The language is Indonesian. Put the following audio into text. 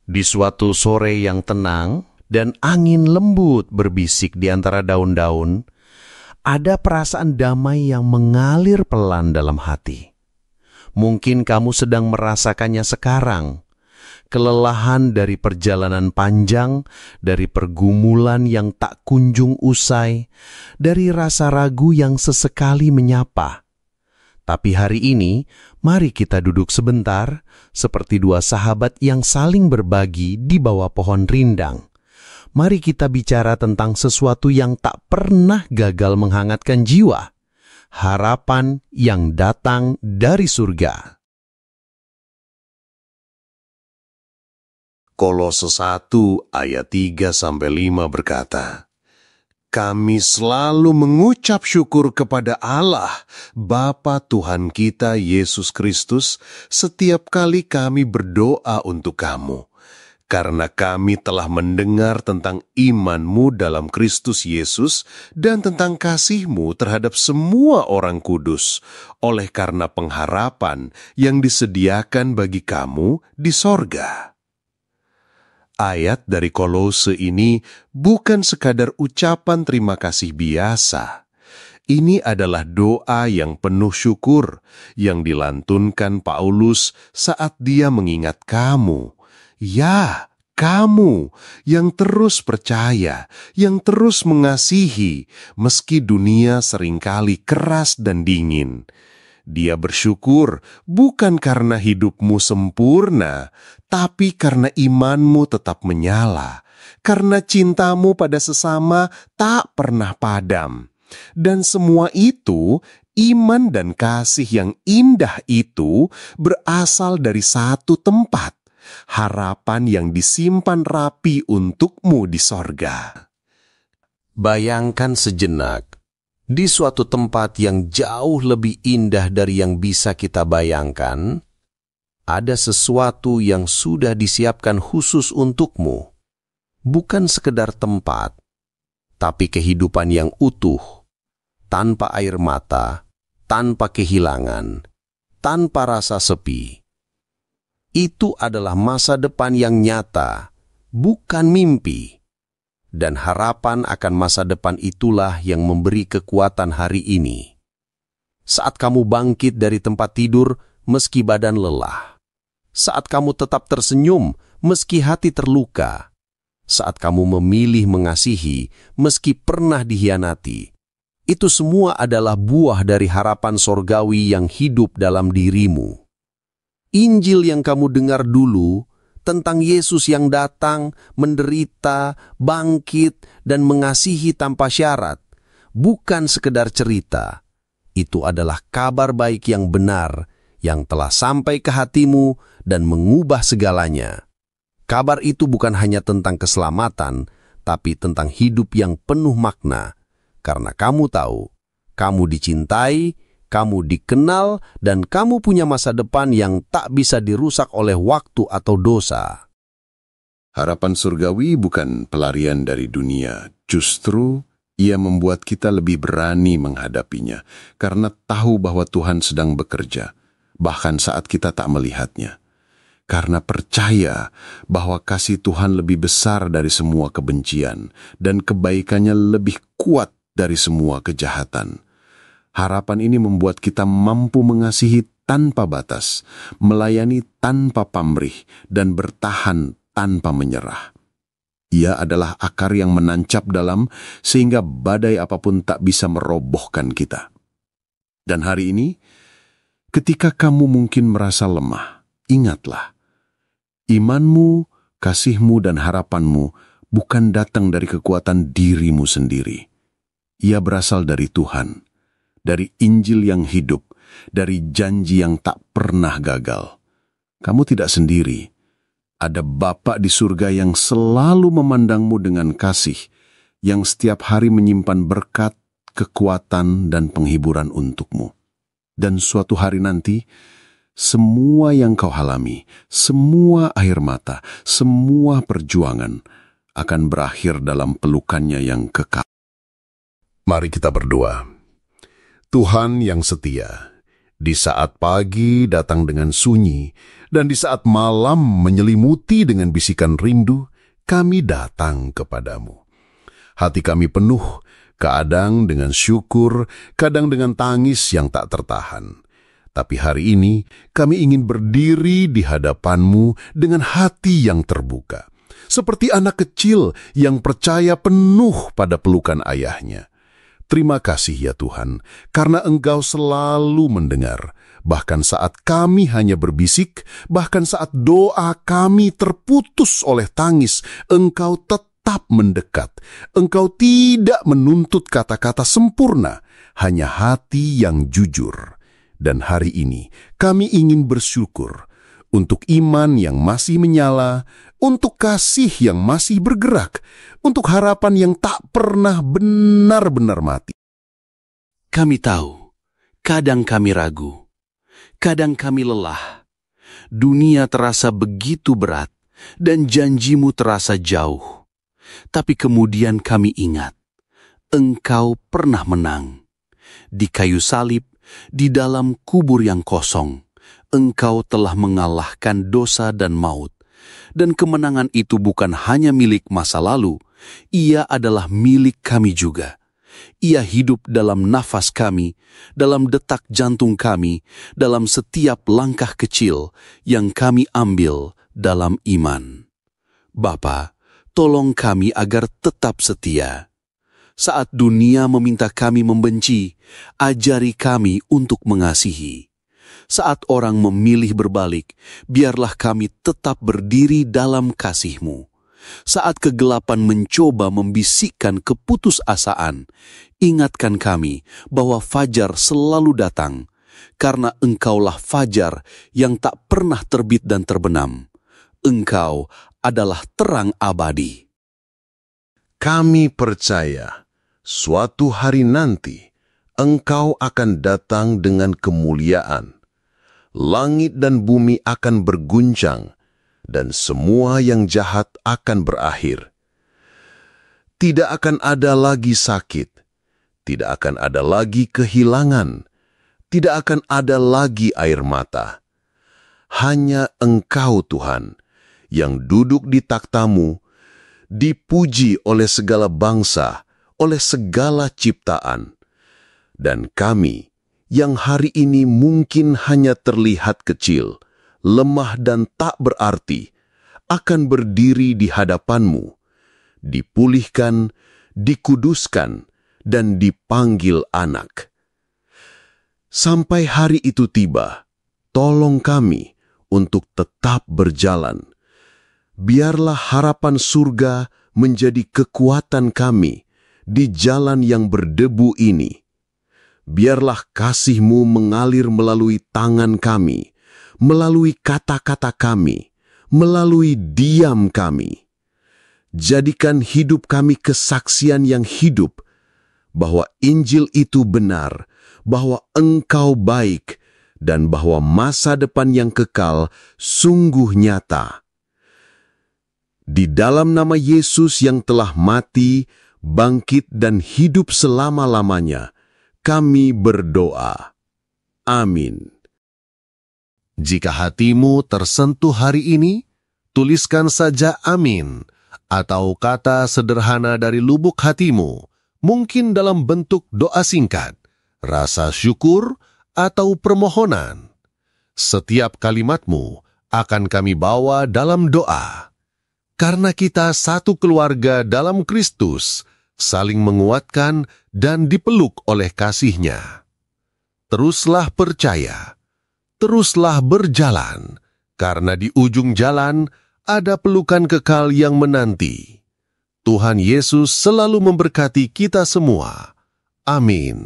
Di suatu sore yang tenang dan angin lembut berbisik di antara daun-daun, ada perasaan damai yang mengalir pelan dalam hati. Mungkin kamu sedang merasakannya sekarang. Kelelahan dari perjalanan panjang, dari pergumulan yang tak kunjung usai, dari rasa ragu yang sesekali menyapa. Tapi hari ini, mari kita duduk sebentar, seperti dua sahabat yang saling berbagi di bawah pohon rindang. Mari kita bicara tentang sesuatu yang tak pernah gagal menghangatkan jiwa. Harapan yang datang dari surga. Kolose 1 ayat 3-5 berkata, "Kami selalu mengucap syukur kepada Allah, Bapa Tuhan kita Yesus Kristus, setiap kali kami berdoa untuk kamu, karena kami telah mendengar tentang iman-Mu dalam Kristus Yesus dan tentang kasih-Mu terhadap semua orang kudus, oleh karena pengharapan yang disediakan bagi kamu di sorga." Ayat dari Kolose ini bukan sekadar ucapan terima kasih biasa. Ini adalah doa yang penuh syukur yang dilantunkan Paulus saat dia mengingat kamu. Ya, kamu yang terus percaya, yang terus mengasihi, meski dunia seringkali keras dan dingin. Dia bersyukur bukan karena hidupmu sempurna, tapi karena imanmu tetap menyala, karena cintamu pada sesama tak pernah padam. Dan semua itu, iman dan kasih yang indah itu berasal dari satu tempat, harapan yang disimpan rapi untukmu di sorga. Bayangkan sejenak, di suatu tempat yang jauh lebih indah dari yang bisa kita bayangkan, ada sesuatu yang sudah disiapkan khusus untukmu. Bukan sekedar tempat, tapi kehidupan yang utuh, tanpa air mata, tanpa kehilangan, tanpa rasa sepi. Itu adalah masa depan yang nyata, bukan mimpi. Dan harapan akan masa depan itulah yang memberi kekuatan hari ini. Saat kamu bangkit dari tempat tidur meski badan lelah. Saat kamu tetap tersenyum meski hati terluka. Saat kamu memilih mengasihi meski pernah dihianati. Itu semua adalah buah dari harapan sorgawi yang hidup dalam dirimu. Injil yang kamu dengar dulu tentang Yesus yang datang, menderita, bangkit, dan mengasihi tanpa syarat, bukan sekedar cerita. Itu adalah kabar baik yang benar, yang telah sampai ke hatimu dan mengubah segalanya. Kabar itu bukan hanya tentang keselamatan, tapi tentang hidup yang penuh makna. Karena kamu tahu, kamu dicintai, kamu dikenal, dan kamu punya masa depan yang tak bisa dirusak oleh waktu atau dosa. Harapan surgawi bukan pelarian dari dunia, justru ia membuat kita lebih berani menghadapinya, karena tahu bahwa Tuhan sedang bekerja, bahkan saat kita tak melihatnya. Karena percaya bahwa kasih Tuhan lebih besar dari semua kebencian, dan kebaikannya lebih kuat dari semua kejahatan. Harapan ini membuat kita mampu mengasihi tanpa batas, melayani tanpa pamrih, dan bertahan tanpa menyerah. Ia adalah akar yang menancap dalam sehingga badai apapun tak bisa merobohkan kita. Dan hari ini, ketika kamu mungkin merasa lemah, ingatlah, imanmu, kasihmu, dan harapanmu bukan datang dari kekuatan dirimu sendiri. Ia berasal dari Tuhan, dari Injil yang hidup, dari janji yang tak pernah gagal. Kamu tidak sendiri. Ada Bapa di surga yang selalu memandangmu dengan kasih, yang setiap hari menyimpan berkat, kekuatan, dan penghiburan untukmu. Dan suatu hari nanti, semua yang kau alami, semua air mata, semua perjuangan akan berakhir dalam pelukannya yang kekal. Mari kita berdoa. Tuhan yang setia, Di saat pagi datang dengan sunyi, dan di saat malam menyelimuti dengan bisikan rindu, kami datang kepadamu. Hati kami penuh, kadang dengan syukur, kadang dengan tangis yang tak tertahan. Tapi hari ini kami ingin berdiri di hadapan-Mu dengan hati yang terbuka. Seperti anak kecil yang percaya penuh pada pelukan ayahnya. Terima kasih ya Tuhan, karena Engkau selalu mendengar. Bahkan saat kami hanya berbisik, bahkan saat doa kami terputus oleh tangis, Engkau tetap mendekat. Engkau tidak menuntut kata-kata sempurna, hanya hati yang jujur. Dan hari ini kami ingin bersyukur untuk iman yang masih menyala, untuk kasih yang masih bergerak, untuk harapan yang tak pernah benar-benar mati. Kami tahu, kadang kami ragu, kadang kami lelah. Dunia terasa begitu berat, dan janji-Mu terasa jauh. Tapi kemudian kami ingat, Engkau pernah menang. Di kayu salib, di dalam kubur yang kosong, Engkau telah mengalahkan dosa dan maut. Dan kemenangan itu bukan hanya milik masa lalu, ia adalah milik kami juga. Ia hidup dalam nafas kami, dalam detak jantung kami, dalam setiap langkah kecil yang kami ambil dalam iman. Bapa, tolong kami agar tetap setia. Saat dunia meminta kami membenci, ajari kami untuk mengasihi. Saat orang memilih berbalik, biarlah kami tetap berdiri dalam kasih-Mu. Saat kegelapan mencoba membisikkan keputusasaan, ingatkan kami bahwa fajar selalu datang, karena Engkaulah fajar yang tak pernah terbit dan terbenam. Engkau adalah terang abadi. Kami percaya suatu hari nanti Engkau akan datang dengan kemuliaan. Langit dan bumi akan berguncang, dan semua yang jahat akan berakhir. Tidak akan ada lagi sakit, tidak akan ada lagi kehilangan, tidak akan ada lagi air mata. Hanya Engkau Tuhan, yang duduk di takhta-Mu, dipuji oleh segala bangsa, oleh segala ciptaan. Dan kami, yang hari ini mungkin hanya terlihat kecil, lemah dan tak berarti, akan berdiri di hadapan-Mu, dipulihkan, dikuduskan, dan dipanggil anak. Sampai hari itu tiba, tolong kami untuk tetap berjalan. Biarlah harapan surga menjadi kekuatan kami di jalan yang berdebu ini. Biarlah kasih-Mu mengalir melalui tangan kami, melalui kata-kata kami, melalui diam kami. Jadikan hidup kami kesaksian yang hidup, bahwa Injil itu benar, bahwa Engkau baik, dan bahwa masa depan yang kekal sungguh nyata. Di dalam nama Yesus yang telah mati, bangkit dan hidup selama-lamanya, kami berdoa. Amin. Jika hatimu tersentuh hari ini, tuliskan saja amin, atau kata sederhana dari lubuk hatimu, mungkin dalam bentuk doa singkat, rasa syukur, atau permohonan. Setiap kalimatmu akan kami bawa dalam doa. Karena kita satu keluarga dalam Kristus, saling menguatkan dan dipeluk oleh kasih-Nya. Teruslah percaya, teruslah berjalan, karena di ujung jalan ada pelukan kekal yang menanti. Tuhan Yesus selalu memberkati kita semua. Amin.